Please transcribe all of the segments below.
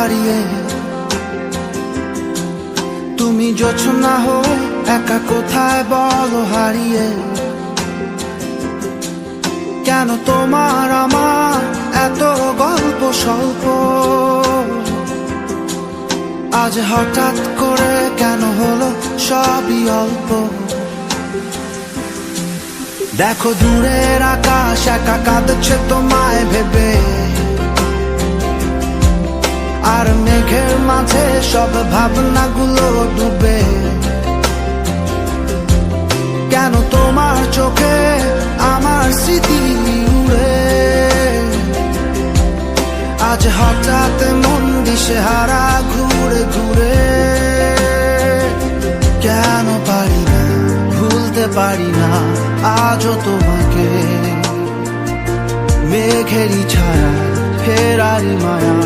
দাঁড়িয়ে, তুমি জোছনা হয়ে একা কোথায় বলো হারিয়ে। কেন তোমার আমার এত গল্প স্বল্প, আজ হঠাৎ করে কেন হলো সবই অল্প। দেখো দূরের আকাশ একা কাঁদছে তোমায় ভেবে, আর মেঘের মাঝে সব ভাবনাগুলো ডুবে। কেন তোমার চোখে আমার স্মৃতি উড়ে, আজ হঠাৎ মন দিশেহারা ঘুরে ঘুরে। কেন পারি না ভুলতে পারি না আজও তোমাকে, মেঘেরই ছায়া ফেরারি মায়া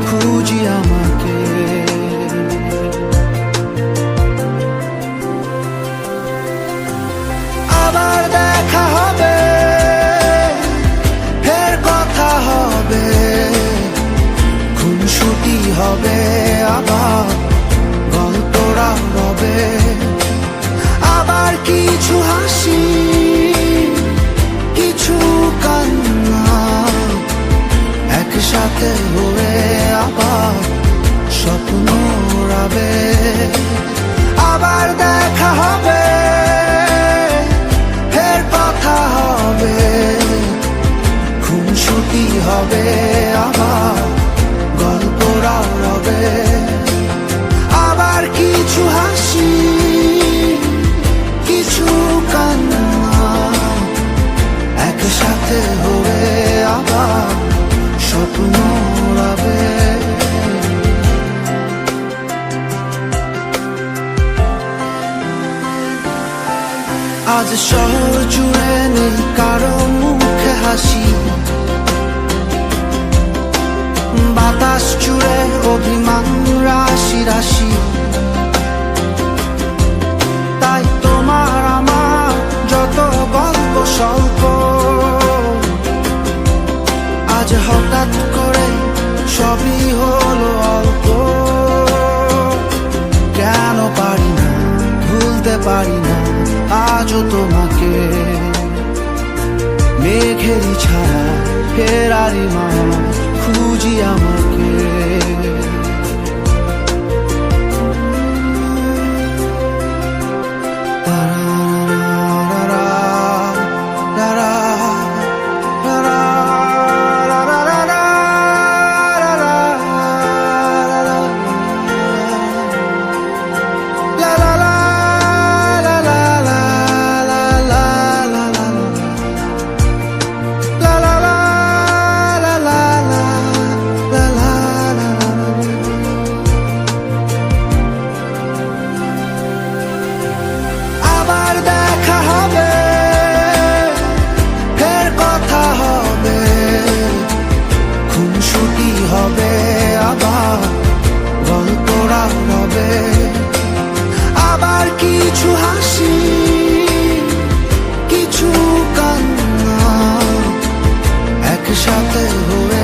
খুঁজি আমাকে। আবার দেখা হবে, ফের কথা হবে, খুনসুটি হবে, আবার গল্পরা হবে। আবার কিছু হাসি কিছু কান্না একসাথে হয়ে আবার স্বপ্ন উড়াবে। আবার দেখা হবে, ফের কথা হবে, খুনসুটি হবে, আবার গল্পরা হবে। আবার কিছু হাসি কিছু কান্না একসাথে হয়ে আবার স্বপ্ন উড়াবে। আজ শহর জুড়ে নেই কারো মুখে হাসি, বাতাস জুড়ে অভিমান রাশি রাশি। তাই তোমার আমার যত গল্প স্বল্প, আজ হঠাৎ করে সবই হলো অল্প। কেন পারি না ভুলতে পারি না আজও তোমাকে, মেঘেরই ছায়া ফেরারি মায়া খুঁজি আমাকে। হবে আবার গল্পরা হবে। আবার কিছু হাসি কিছু কান্না একসাথে হয়ে